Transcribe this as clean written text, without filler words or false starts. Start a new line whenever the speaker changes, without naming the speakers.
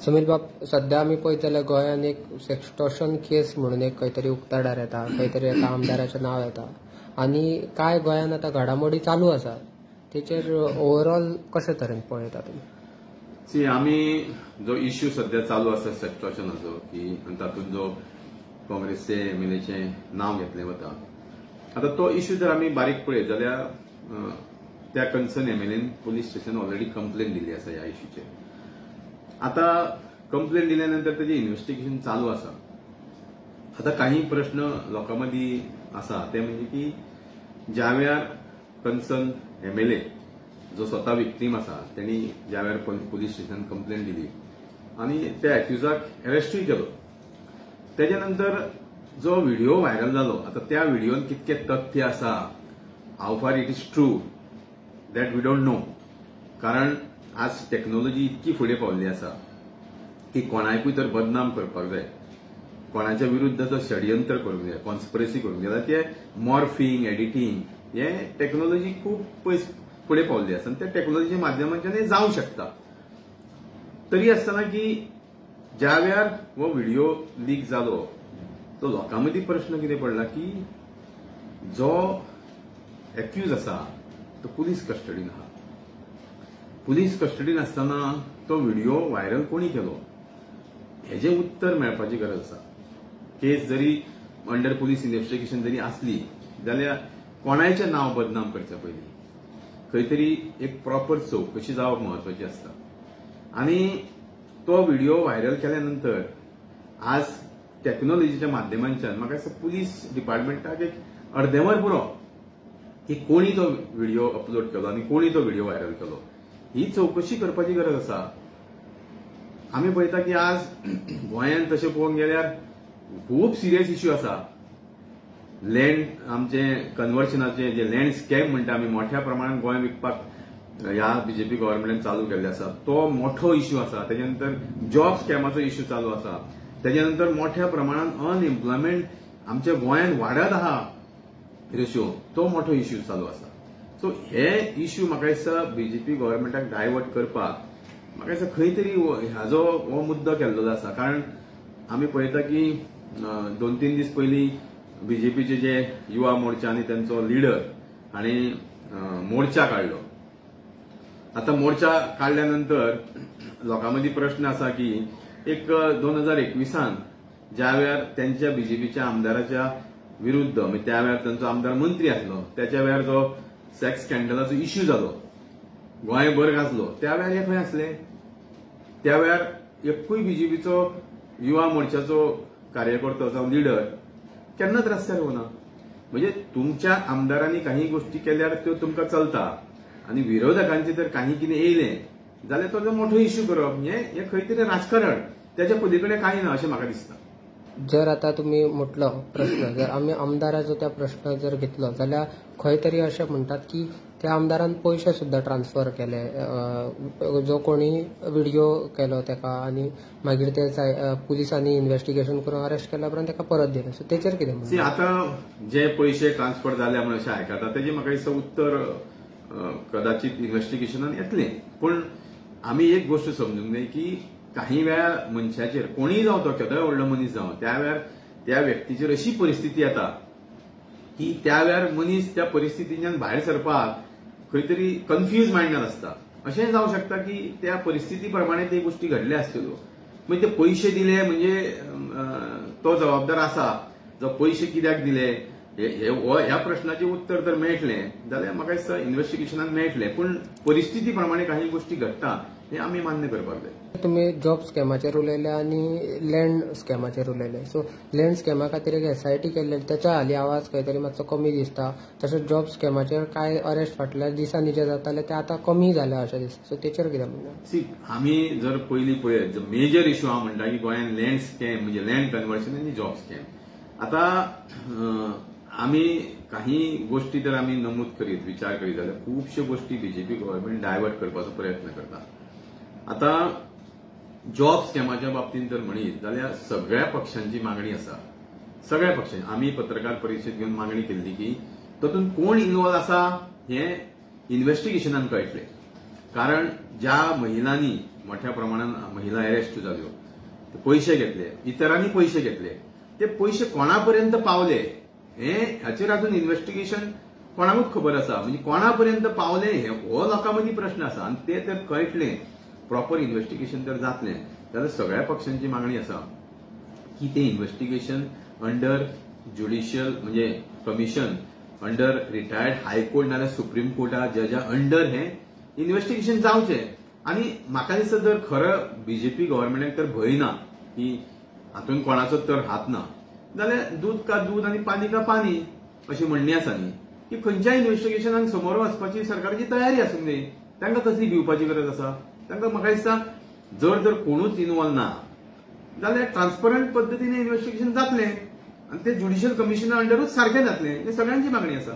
समीर बाब, सध्या आमी पळयत जाल्यार गोंयांत एक सेक्स्टॉर्शन केस म्हणून एक खंय तरी उक्ताडार येता, खंय तरी एका आमदाराचें नांव येता आनी कांय गोंयांत आतां घडामोडी चालू आसात. तेचेर ओवरऑल कशे तरेन पळयता तुमी?
आमी जो इश्यू सध्या चालू आसा सेक्स्टॉर्शनाचो की तातूंत जो काँग्रेसचे एमएलएचें नांव घेतलें वता, आतां तो इश्यू जर आमी बारीक पळयत जाल्यार त्या concern MLN police station already complain Delhi आसा ह्या इश्यूचेर. आता कंप्लेन दिल्या नंतर तेजें इन्व्हेस्टिगेशन चालू आसा. आता काही प्रश्न लोकां मदीं आसा ते म्हणजे की ज्या वेळार कन्सर्न एमएलए जो स्वता विक्टीम आसा तेणी ज्या वेळार पुलीस स्टेशन कंप्लेन दिली आनी त्या एक्युजाक अरेस्टूय केलो, तेजे नंतर जो व्हिडिओ व्हायरल जालो, आता त्या व्हिडिओन कितके तथ्य आसा, how far it is true, that we don't know. कारण आज टेक्नॉलॉजी इतकी फुडें पावल्ली आसा की कोणायकूय तर बदनाम करपाक जाय, कोणाच्या विरुद्ध तो षडयंत्र करूंक जाय, कॉन्स्पिरसी करूंक जाय, ते मॉर्फिंग, एडिटिंग हे टेक्नॉलॉजी खूब पयस फुडें पावल्ली आसा आनी त्या टेक्नॉलॉजी माध्यमांतल्यान हे जावंक शकता. तरी आसतना की ज्या वेळार हो व्हिडिओ लीक जालो तो लोकां मदीं प्रश्न कितें पडला की जो एक्यूज आसा तो पुलीस कस्टडीन आहा. पुलीस कस्टडीन आसतना तो व्हिडिओ व्हायरल कोणी केलो हेजें उत्तर मेळपाची गरज आसा. केस जरी अंडर पुलीस इन्व्हेस्टिगेशन जरी आसली जाल्यार कोणायचें नांव बदनाम करच्या पयलीं खंय तरी एक प्रॉपर चवकशी जावप म्हत्वाची आसता. आनी तो व्हिडिओ व्हायरल केल्या नंतर आज टेक्नॉलॉजीच्या माध्यमांच्यान म्हाका दिसता पुलीस डिपार्टमेंटाक एक अर्देवर पुरो की कोणी तो व्हिडिओ अपलोड केलो आनी कोणी तो व्हिडिओ व्हायरल केलो ही चवकशी करपाची गरज आसा. आमी पळयता की आज गोंयांत तशें पळोवंक गेल्यार खूब सिरियस इश्यू आसा. लँड आमचे कन्वर्शनाचे जे लँड स्कॅम म्हणटा आमी मोठ्या प्रमाणात गोंय विकपाक ह्या बीजेपी गव्हर्नमेंटान चालू केल्ले आसा, तो मोठो इश्यू आसा. तेजे नंतर जॉब स्कॅमाचो इश्यू चालू आसा. तेजे नंतर मोठ्या प्रमाणात अनएम्प्लॉयमेंट आमच्या गोंयांत वाडत आहा रेशो, तो मोठो इश्यू चालू आसा. सो हे इश्यू म्हाका दिसता बीजेपी गव्हर्नमेंटाक डायवर्ट करपाक म्हाका दिसता खंय तरी हाजो हो मुद्दो केल्लो आसा. कारण आमी पळयता की 2-3 दीस पयलीं बीजेपीचे जे युवा मोर्चा आनी तांचो लिडर हांणी मोर्चा काडलो. आता मोर्चा काडल्यानंतर लोकां मदीं प्रश्न आसा की एक 2021 ज्या वेळार त्यांच्या बीजेपीच्या आमदाराच्या विरुद्ध म्हणजे त्या वेळार तांचो आमदार मंत्री आसलो त्याच्या वेळार जो सेक्स स्कॅन्डलाचो इश्यू जालो गोंयभर गाजलो, त्या वेळार हे खंय आसले? त्या वेळार एकूय बीजेपीचो युवा मोर्चाचो कार्यकर्तो जावं लिडर केन्नाच रस्त्यार येवना. म्हणजे तुमच्या आमदारांनी काही गोष्टी केल्यार त्यो तुमकां चलता आनी विरोधकांचे जर काही कितें येयलें जाल्यार तो मोठो इश्यू करप हे खंय तरी राजकारण, त्याच्या पलीकडे काही ना अशें म्हाका दिसता.
जर आता तुम्ही म्हटलो प्रश्न, जर आम्ही आमदाराचो त्या प्रश्न जर घेतलो जाल्यार खंय तरी अशें म्हणटात की त्या आमदारान पयशे सुद्धा ट्रान्सफर केले, जो कोणी व्हिडिओ केलो तेका आनी मागीर ते पुलिसांनी इन्व्हेस्टिगेशन करून अरेस्ट केल्या उपरांत तेका परत दिले. सो तेचेर कितें म्हणटा?
आता जे पयशे ट्रान्सफर जाले म्हणून अशें आयकता तेजे म्हाका दिसता उत्तर कदाचित इन्व्हेस्टिगेशनान येतलें. पूण आमी एक गोष्ट समजूंक जाय की काही वेळा मनशाचेर कोणीय जावं तो केदोय व्हडलो मनीस जावं त्या वेळार त्या व्यक्तीचेर अशी परिस्थिती येता की त्या वेळार मनीस त्या परिस्थितींतल्यान भायर सरपाक खंय तरी कन्फ्यूज मायंडान आसता. अशेंय जावं शकता की त्या परिस्थिती प्रमाणे ते गोष्टी घडल्या आसतल्यो. म्हणजे ते पयशे दिले म्हणजे तो जबाबदार आसा, जो पयशे कित्याक दिले ह्या प्रश्नाचे उत्तर जर मेळटलें जाल्यार म्हाका दिसता इन्व्हेस्टिगेशनान मेळटलें. पूण परिस्थिती प्रमाणे काही गोष्टी घडटा हे आमी मान्य करपाक जाय.
तुम्ही जॉब स्कॅमाचेर उलयले आनी लँड स्कॅमाचेर उलयले. सो लँड स्कॅमा खातीर एक एसआयटी केल्ले त्याच्या हाली आवाज खंय तरी मातसो कमी दिसता. तशेंच जॉब स्कॅमाचेर काय अरेस्ट फाटल्या दिसांनी जे जाताले ते आतां कमी जाले अशें दिसता. सो तेचेर कितें म्हणटा?
आमी जर पयलीं पळयत मेजर इश्यू हांव म्हणटा की गोंयांत लँड स्कॅम म्हणजे लँड कन्वर्शन आनी जॉब स्कॅम. आता आमी काही गोष्टी जर आमी नमूद करीत विचार करीत जाल्यार खुबश्यो गोष्टी बीजेपी गव्हर्नमेंट डायवर्ट करपाचो प्रयत्न करता. आता जॉब स्कॅमाच्या बाबतींत जर म्हणीत जाल्यार सगळ्या पक्षांची मागणी आसा. सगळ्या पक्षांची आमी पत्रकार परिशद घेवन मागणी केल्ली की तातूंत कोण इन्वॉल्व आसा हें इन्व्हेस्टिगेशनान कळटलें. कारण ज्या महिलांनी मोठ्या प्रमाणात महिला अरेस्ट जाल्यो, ते पयशे घेतले, इतरांनी पयशे घेतले, ते पयशे कोणापर्यंत पावले हाचेर अजून इन्व्हेस्टिगेशन कोणाकूच खबर आसा. म्हणजे कोणापर्यंत पावले हो लोकां मदीं प्रश्न आसा आनी ते तर कळटलें, प्रॉपर इन्व्हेस्टिगेशन जर जातलें जाल्यार सगळ्या पक्षांची मागणी आसा की ते इन्व्हेस्टिगेशन अंडर ज्युडिशियल म्हणजे कमिशन अंडर रिटायर्ड हायकोर्ट नाल्यार सुप्रीम कोर्टा जजा अंडर हे इन्व्हेस्टिगेशन जावचें. आनी म्हाका दिसता जर खरं बीजेपी गव्हर्नमेंटाक तर भंय ना की हातून कोणाचो तर हात ना जाल्यार दूध का दूध आनी पानी का पानी अशी म्हणणी आसा न्ही, की खंयच्याय इन्व्हेस्टिगेशनाक समोर वचपाची सरकाराची तयारी आसूंक जाय. तांकां कसली भिवपाची गरज आसा? तांकां म्हाका दिसता जर कोणूच इन्वॉल्व ना जाल्यार ट्रान्सपरंट पद्दतीन इन्व्हेस्टिगेशन जातलें आनी ते ज्युडिशियल कमिशना अंडरूच सारकें जातलें. ही सगळ्यांची मागणी आसा.